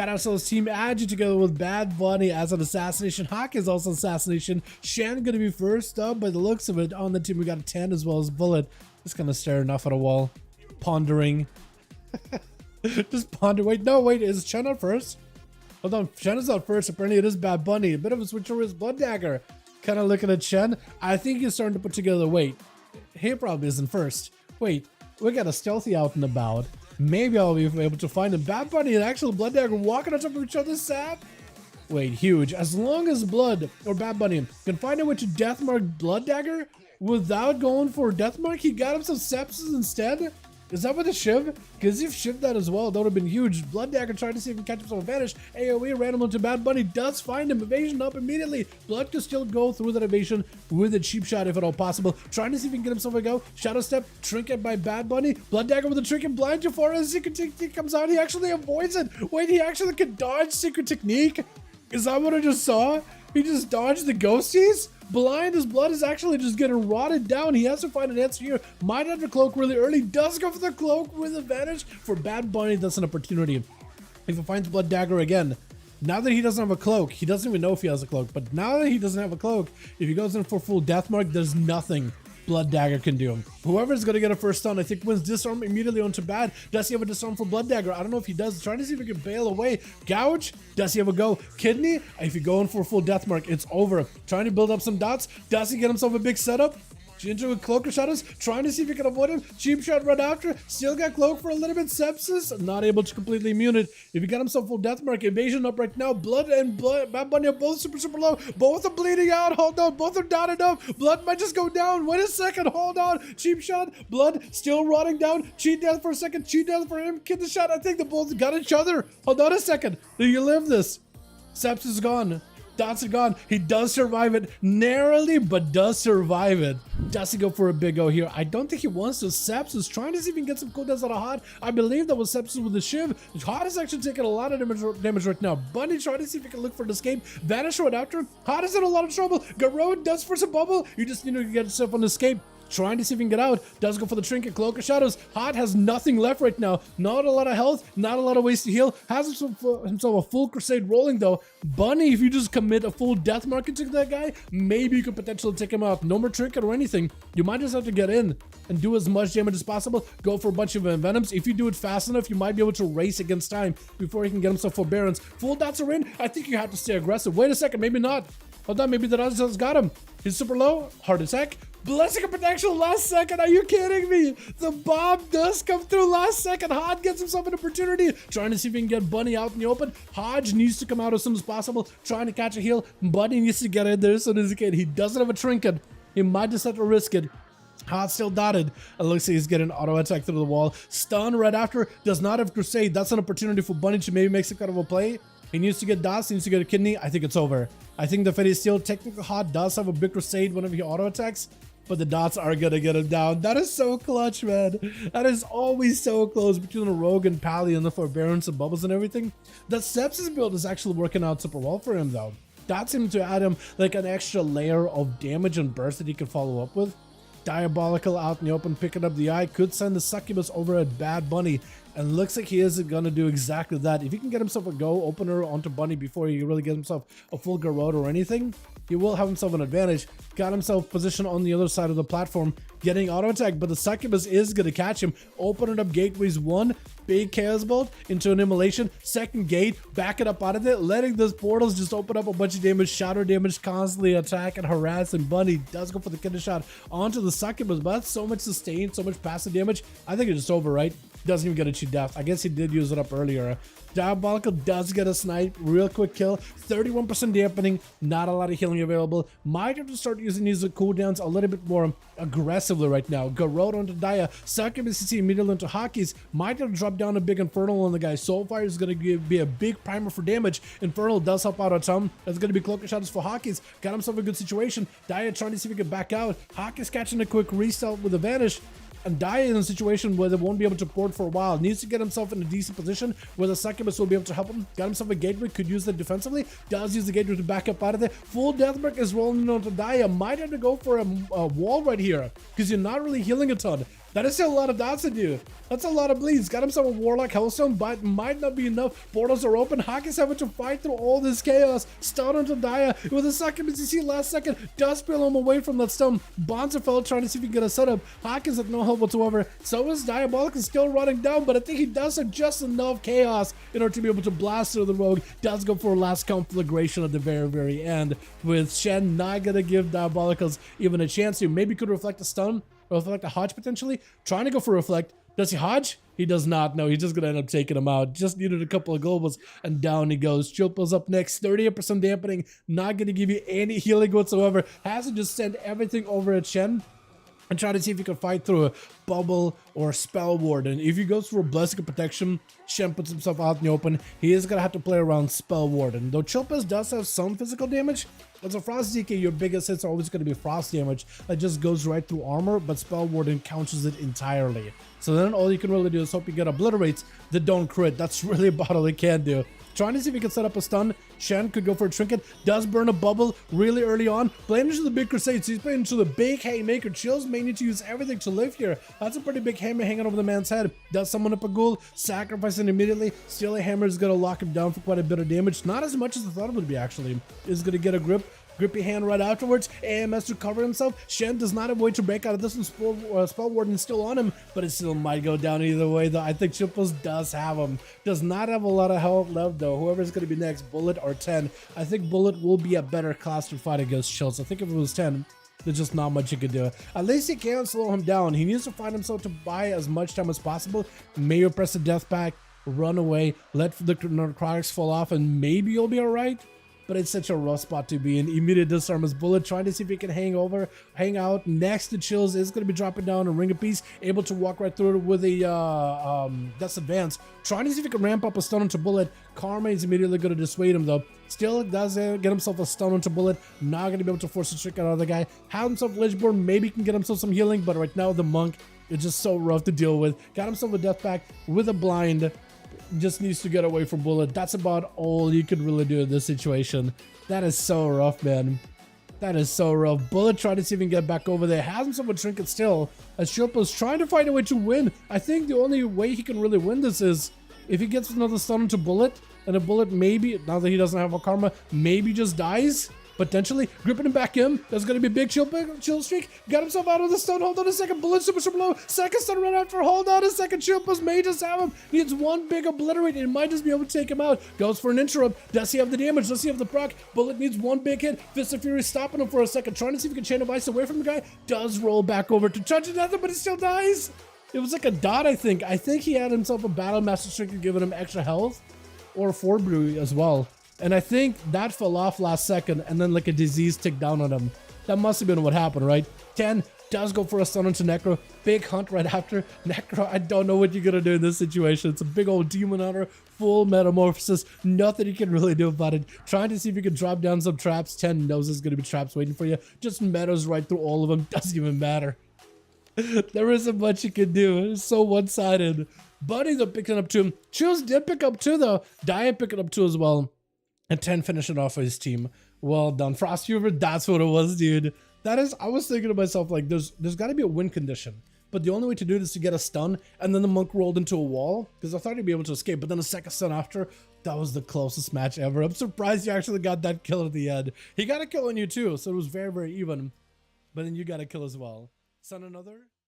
Got ourselves Team Agi together with Bad Bunny as an Assassination. Hawk is also Assassination. Shan gonna be first up by the looks of it. On the team we got a 10 as well as Bullet. Just kind of staring off at a wall. Pondering. Just ponder. Wait, no, wait, is Shan not first? Hold on, Shen is not first. Apparently it is Bad Bunny. A bit of a switch over his Blood Dagger. Kind of looking at Shen. I think he's starting to put together, wait, he probably isn't first. Wait, we got a Stealthy out and about. Maybe I'll be able to find him. Bad Bunny and actual Blood Dagger walking on top of each other's sap. Wait, huge. As long as Blood or Bad Bunny can find a way to Deathmark Blood Dagger without going for Deathmark, he got himself Sepsis instead. Is that with the Shiv? Because if Shiv that as well, that would have been huge. Blood Dagger trying to see if he can catch himself a vanish. AoE random onto Bad Bunny does find him. Evasion up immediately. Blood can still go through that evasion with a cheap shot if at all possible. Trying to see if he can get himself a go. Shadow Step, Trinket by Bad Bunny. Blood Dagger with a Trinket blind too far as Secret Technique comes out. He actually avoids it. Wait, he actually can dodge Secret Technique? Is that what I just saw? He just dodged the ghosties? Blind, his blood is actually just getting rotted down. He has to find an answer here. Might have to cloak really early. Does go for the cloak with advantage. For Bad Bunny, that's an opportunity. If he finds Blood Dagger again, now that he doesn't have a cloak, he doesn't even know if he has a cloak, but now that he doesn't have a cloak, if he goes in for full Deathmark, there's nothing Blood Dagger can do. Whoever's gonna get a first stun, I think, wins Disarm immediately onto Bad. Does he have a Disarm for Blood Dagger? I don't know if he does. Trying to see if he can bail away. Gouge? Does he have a go? Kidney? If you go in for full Deathmark, it's over. Trying to build up some dots. Does he get himself a big setup? Into a Cloak of Shadows, trying to see if he can avoid him. Cheap shot right after. Still got Cloak for a little bit. Sepsis, not able to completely immune it. If he got himself full Deathmark, Evasion up right now. Blood and Bad Bunny are both super low. Both are bleeding out. Hold on, both are down enough. Blood might just go down. Wait a second, hold on. Cheap shot. Blood still rotting down. Cheat death for a second. Cheat death for him. Kid the shot. I think they both got each other. Hold on a second. Do you live this? Sepsis is gone. Dots are gone. He does survive it narrowly, but does survive it. Does he go for a big O here? I don't think he wants to. Seps is trying to see if he can get some cooldowns out of Hot. I believe that was Seps with the Shiv. Hot is actually taking a lot of damage right now. Bunny trying to see if he can look for an escape. Vanish right after. Hot is in a lot of trouble. Garou does for some bubble. You just need to get yourself an escape. Trying to see if he can get out. Does go for the Trinket. Cloak of Shadows. Hot has nothing left right now. Not a lot of health. Not a lot of ways to heal. Has himself a full crusade rolling though. Bunny, if you just commit a full death market to that guy, maybe you could potentially take him out. No more Trinket or anything. You might just have to get in and do as much damage as possible. Go for a bunch of Venoms. If you do it fast enough, you might be able to race against time before he can get himself forbearance. Full dots are in. I think you have to stay aggressive. Wait a second. Maybe not. Hold on. Maybe the dots has got him. He's super low. Heart attack. Blessing of protection last second. Are you kidding me? The bomb does come through last second. Hodge gets himself an opportunity. Trying to see if he can get Bunny out in the open. Hodge needs to come out as soon as possible. Trying to catch a heal. Bunny needs to get in there as soon as he can. He doesn't have a trinket. He might just have to risk it. Hot still dotted. It looks like he's getting auto attack through the wall. Stun right after. Does not have Crusade. That's an opportunity for Bunny to maybe make some kind of a play. He needs to get dots. He needs to get a kidney. I think it's over. I think the Fetty Steel technically Hot does have a big Crusade whenever he auto attacks. But the dots are gonna get him down. That is so clutch, man. That is always so close between the Rogue and Pally and the Forbearance and Bubbles and everything. The Sepsis build is actually working out super well for him, though. That seems to add him like an extra layer of damage and burst that he can follow up with. Diabolical out in the open, picking up the eye. Could send the Succubus over at Bad Bunny. And looks like he isn't going to do exactly that. If he can get himself a go opener onto Bunny before he really gets himself a full Garrote or anything, he will have himself an advantage. Got himself positioned on the other side of the platform, getting auto attack, but the Succubus is going to catch him. Opening up gateways. One big Chaos Bolt into an Immolation. Second gate, back it up out of it, letting those portals just open up a bunch of damage. Shadow damage, constantly attack and harass, and Bunny does go for the kidney shot onto the Succubus, but that's so much sustain, so much passive damage. I think it's just over, right? Doesn't even get a cheat death. I guess he did use it up earlier. Diabolical does get a snipe. Real quick kill. 31% dampening. Not a lot of healing available. Might have to start using these cooldowns a little bit more aggressively right now. Garrote onto Dia. Succubus CC immediately into Hockeys. Might have to drop down a big Infernal on the guy. Soulfire is going to be a big primer for damage. Infernal does help out a ton. That's going to be Cloak of Shadows for Hockeys. Got himself a good situation. Dia trying to see if he can back out. Hockeys catching a quick restart with a Vanish. And Dia in a situation where they won't be able to port for a while. Needs to get himself in a decent position where the Succubus will be able to help him. Got himself a gateway, could use that defensively. Does use the gateway to back up out of there. Full Deathmark is rolling onto Dia. Might have to go for a wall right here because you're not really healing a ton. That is still a lot of dots to do. That's a lot of bleeds. Got himself a Warlock Hellstone, but might not be enough. Portals are open. Hawkins having to fight through all this chaos. Stun onto Dia with a second BCC last second. Does peel him away from that stone. Bonzerfeld trying to see if he can get a setup. Hawkins with no help whatsoever. So is Diabolic is still running down, but I think he does have just enough chaos in order to be able to blast through the rogue. Does go for a last conflagration at the very end, with Shen not gonna give Diabolicals even a chance to. Maybe could reflect a stun. Or reflect a Hodge potentially. Trying to go for reflect. Does he Hodge? He does not. No, he's just going to end up taking him out. Just needed a couple of globals and down he goes. Chilpo's up next. 38% dampening. Not going to give you any healing whatsoever. Has to just send everything over at Shen and try to see if he can fight through a bubble or spell ward. And if he goes for a blessing of protection, Shen puts himself out in the open. He is gonna have to play around spell warden. Though Chilpas does have some physical damage, as a Frost DK, your biggest hits are always going to be frost damage that just goes right through armor, but spell warden counters it entirely. So then all you can really do is hope you get obliterates that don't crit. That's really about all he can do. Trying to see if he can set up a stun. Shen could go for a trinket. Does burn a bubble really early on. Playing into the big crusades. He's playing into the big haymaker. Chills may need to use everything to live here. That's a pretty big hammer hanging over the man's head. Does summon up a ghoul. Sacrificing immediately. Still a hammer is going to lock him down for quite a bit of damage. Not as much as I thought it would be actually. Is going to get a grippy hand right afterwards. AMS to cover himself. Shen does not have a way to break out of this one. Spell Warden is still on him, but it still might go down either way though. I think Chilpos does have him. Does not have a lot of health left though. Whoever's going to be next, Bullet or 10. I think Bullet will be a better class to fight against Chills. I think if it was 10, there's just not much you could do. At least he can't slow him down. He needs to find himself to buy as much time as possible. Mayor press the death pack, run away, let the necrotics fall off, and maybe you'll be alright. But it's such a rough spot to be in. Immediate disarm his Bullet, trying to see if he can hang out next to Chills. Is going to be dropping down a Ring of Peace, able to walk right through it with a Death's Advance. Trying to see if he can ramp up a stun onto Bullet. Karma is immediately going to dissuade him though. Still does get himself a stun onto Bullet. Not going to be able to force a trick out of the guy. Have himself Lichborn, maybe can get himself some healing, but right now the Monk is just so rough to deal with. Got himself a Death Pack with a blind. Just needs to get away from Bullet. That's about all you could really do in this situation. That is so rough, man. That is so rough. Bullet trying to see if he can get back over there. Has himself a trinket still, as Chilpo's trying to find a way to win. I think the only way he can really win this is if he gets another stun into Bullet, and a Bullet maybe, now that he doesn't have a karma, maybe just dies. Potentially gripping him back in. There's going to be a big chill streak. Got himself out of the stun. Hold on a second. Bullet super low. Second stun right after. Hold on a second. Chilpas may just have him. Needs one big obliterate. It might just be able to take him out. Goes for an interrupt. Does he have the damage? Does he have the proc? Bullet needs one big hit. Fist of Fury stopping him for a second. Trying to see if he can chain of ice away from the guy. Does roll back over to touch another, but he still dies. It was like a dot, I think. I think he had himself a Battle Master Trinket giving him extra health. Or 4 brew as well. And I think that fell off last second, and then like a disease ticked down on him. That must have been what happened, right? 10 does go for a stun into Necro. Big hunt right after. Necro, I don't know what you're going to do in this situation. It's a big old demon hunter, full metamorphosis. Nothing you can really do about it. Trying to see if you can drop down some traps. 10 knows there's going to be traps waiting for you. Just meadows right through all of them. Doesn't even matter. There isn't much you can do. It's so one-sided. Buddies are picking up 2. Chills did pick up 2 though. Dia picking up 2 as well. And 10 finishing off for his team. Well done. Frostweaver, that's what it was, dude. That is, I was thinking to myself, like, there's got to be a win condition. But the only way to do this is to get a stun, and then the Monk rolled into a wall, because I thought he'd be able to escape, but then a second stun after, that was the closest match ever. I'm surprised you actually got that kill at the end. He got a kill on you too, so it was very, very even. But then you got a kill as well. Son another?